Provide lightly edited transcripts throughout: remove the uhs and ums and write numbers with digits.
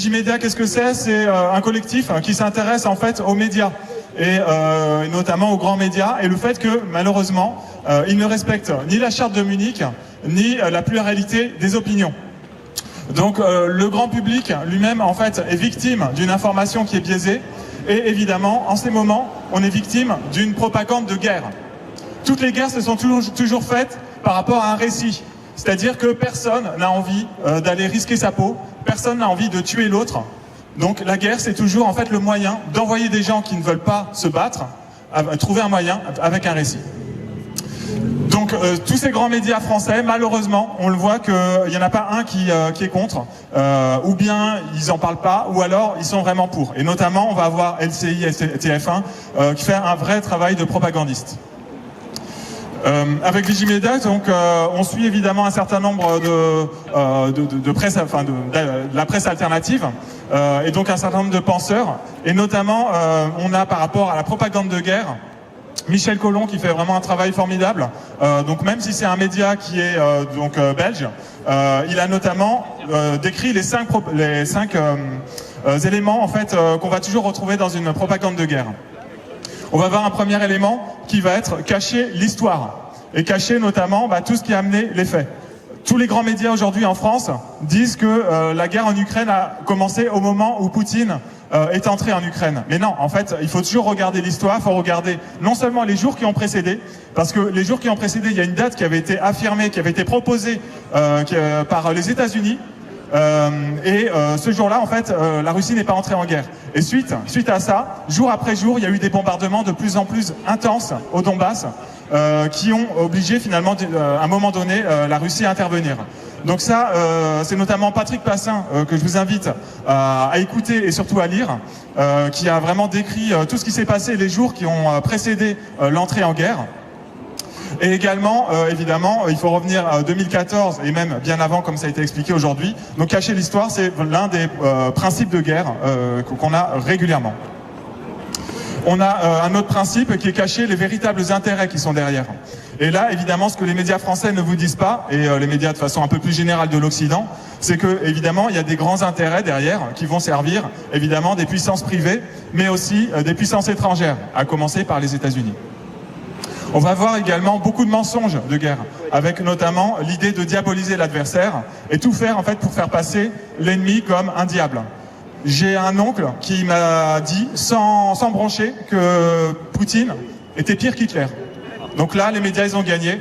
Vigimedia, qu'est-ce que c'est? C'est un collectif qui s'intéresse en fait aux médias et notamment aux grands médias, et le fait que malheureusement ils ne respectent ni la charte de Munich ni la pluralité des opinions. Donc le grand public lui-même en fait est victime d'une information qui est biaisée, et évidemment en ces moments on est victime d'une propagande de guerre. Toutes les guerres se sont toujours faites par rapport à un récit, c'est-à-dire que personne n'a envie d'aller risquer sa peau, personne n'a envie de tuer l'autre. Donc la guerre, c'est toujours en fait le moyen d'envoyer des gens qui ne veulent pas se battre, à trouver un moyen avec un récit. Donc tous ces grands médias français, malheureusement, on le voit qu'il n'y en a pas un qui est contre, ou bien ils n'en parlent pas, ou alors ils sont vraiment pour. Et notamment, on va avoir LCI et TF1 qui fait un vrai travail de propagandiste. Avec Vigimedia, donc, on suit évidemment un certain nombre de presse, enfin de la presse alternative, et donc un certain nombre de penseurs, et notamment on a par rapport à la propagande de guerre Michel Collomb qui fait vraiment un travail formidable. Donc même si c'est un média qui est belge, il a notamment décrit les cinq éléments en fait qu'on va toujours retrouver dans une propagande de guerre. On va voir un premier élément qui va être cacher l'histoire et cacher notamment tout ce qui a amené les faits. Tous les grands médias aujourd'hui en France disent que la guerre en Ukraine a commencé au moment où Poutine est entré en Ukraine. Mais non, en fait, il faut toujours regarder l'histoire, il faut regarder non seulement les jours qui ont précédé, parce que les jours qui ont précédé, il y a une date qui avait été affirmée, qui avait été proposée par les États-Unis. Ce jour-là, en fait, la Russie n'est pas entrée en guerre. Et suite à ça, jour après jour, il y a eu des bombardements de plus en plus intenses au Donbass, qui ont obligé finalement, à un moment donné, la Russie à intervenir. Donc ça, c'est notamment Patrick Passin, que je vous invite à écouter et surtout à lire, qui a vraiment décrit tout ce qui s'est passé les jours qui ont précédé l'entrée en guerre. Et également, évidemment, il faut revenir à 2014 et même bien avant, comme ça a été expliqué aujourd'hui. Donc cacher l'histoire, c'est l'un des principes de guerre qu'on a régulièrement. On a un autre principe qui est cacher les véritables intérêts qui sont derrière. Et là, évidemment, ce que les médias français ne vous disent pas, et les médias de façon un peu plus générale de l'Occident, c'est que, évidemment, il y a des grands intérêts derrière qui vont servir, évidemment, des puissances privées, mais aussi des puissances étrangères, à commencer par les États-Unis. On va voir également beaucoup de mensonges de guerre, avec notamment l'idée de diaboliser l'adversaire et tout faire en fait pour faire passer l'ennemi comme un diable. J'ai un oncle qui m'a dit, sans broncher, que Poutine était pire qu'Hitler. Donc là, les médias, ils ont gagné.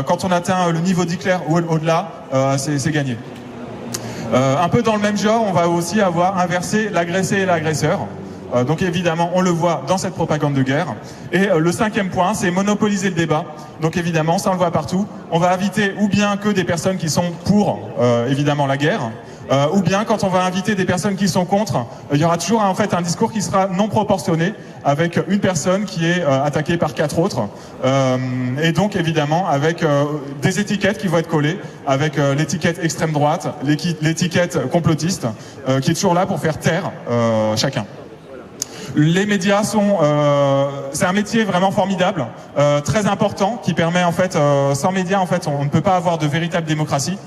Quand on atteint le niveau d'Hitler ou au-delà, c'est gagné. Un peu dans le même genre, on va aussi avoir inversé l'agressé et l'agresseur. Donc évidemment, on le voit dans cette propagande de guerre. Et le cinquième point, c'est monopoliser le débat. Donc évidemment, ça on le voit partout. On va inviter ou bien que des personnes qui sont pour, évidemment, la guerre, ou bien quand on va inviter des personnes qui sont contre, il y aura toujours en fait un discours qui sera non proportionné, avec une personne qui est attaquée par 4 autres, et donc évidemment avec des étiquettes qui vont être collées, avec l'étiquette extrême droite, l'étiquette complotiste, qui est toujours là pour faire taire chacun. Les médias c'est un métier vraiment formidable, très important, qui permet en fait, sans médias en fait, on ne peut pas avoir de véritable démocratie.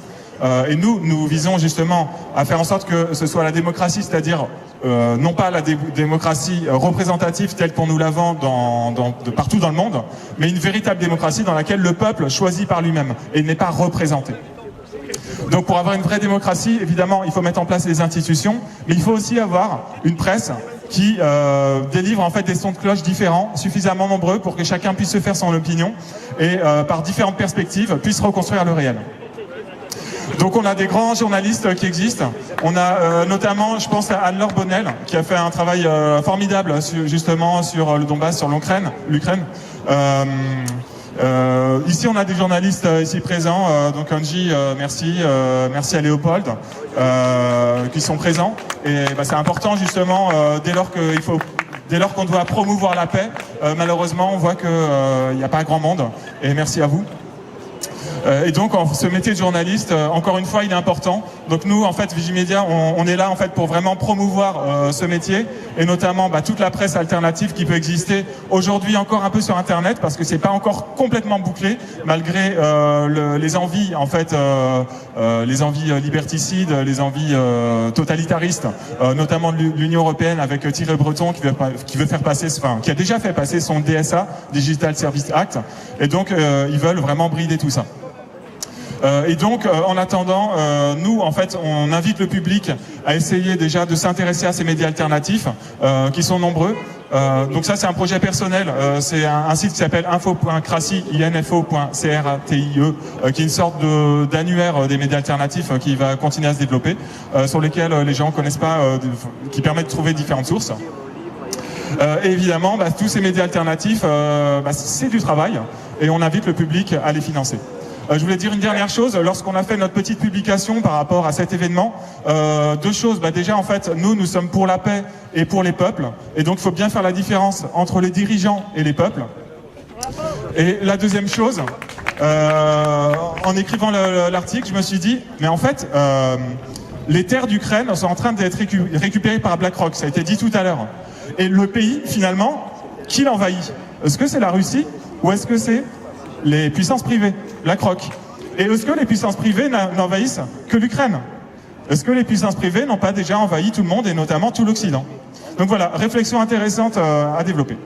Et nous visons justement à faire en sorte que ce soit la démocratie, c'est-à-dire non pas la démocratie représentative telle qu'on nous la vend partout dans le monde, mais une véritable démocratie dans laquelle le peuple choisit par lui-même et n'est pas représenté. Donc pour avoir une vraie démocratie, évidemment, il faut mettre en place les institutions, mais il faut aussi avoir une presse qui délivre en fait des sons de cloche différents, suffisamment nombreux pour que chacun puisse se faire son opinion et par différentes perspectives puisse reconstruire le réel. Donc on a des grands journalistes qui existent. On a notamment, je pense à Anne-Laure Bonnel, qui a fait un travail formidable justement sur le Donbass, sur l'Ukraine. Ici on a des journalistes ici présents, donc Angie, merci à Léopold, qui sont présents. Et c'est important justement dès lors qu'on doit promouvoir la paix, malheureusement on voit qu'il n'y a pas grand monde. Et merci à vous. Et donc, ce métier de journaliste, encore une fois, il est important. Donc nous, en fait, Vigimedia, on est là en fait pour vraiment promouvoir ce métier et notamment toute la presse alternative qui peut exister aujourd'hui encore un peu sur Internet parce que c'est pas encore complètement bouclé malgré les envies en fait, les envies liberticides, les envies totalitaristes, notamment de l'Union européenne avec Thierry Breton qui veut faire passer, qui a déjà fait passer son DSA, Digital Service Act, et donc ils veulent vraiment brider tout ça. Et donc, en attendant, nous, en fait, on invite le public à essayer déjà de s'intéresser à ces médias alternatifs, qui sont nombreux. Donc ça, c'est un projet personnel. C'est un site qui s'appelle info.cratie, info.cratie, qui est une sorte d'annuaire des médias alternatifs qui va continuer à se développer, sur lesquels les gens connaissent pas, qui permet de trouver différentes sources. Et évidemment, tous ces médias alternatifs, c'est du travail, et on invite le public à les financer. Je voulais dire une dernière chose, lorsqu'on a fait notre petite publication par rapport à cet événement, deux choses. Déjà, en fait, nous sommes pour la paix et pour les peuples, et donc il faut bien faire la différence entre les dirigeants et les peuples. Et la deuxième chose, en écrivant l'article, je me suis dit, mais en fait, les terres d'Ukraine sont en train d'être récupérées par BlackRock, ça a été dit tout à l'heure. Et le pays, finalement, qui l'envahit? Est-ce que c'est la Russie ou est-ce que c'est les puissances privées, BlackRock? Et est-ce que les puissances privées n'envahissent que l'Ukraine? Est-ce que les puissances privées n'ont pas déjà envahi tout le monde et notamment tout l'Occident? Donc voilà, réflexion intéressante à développer.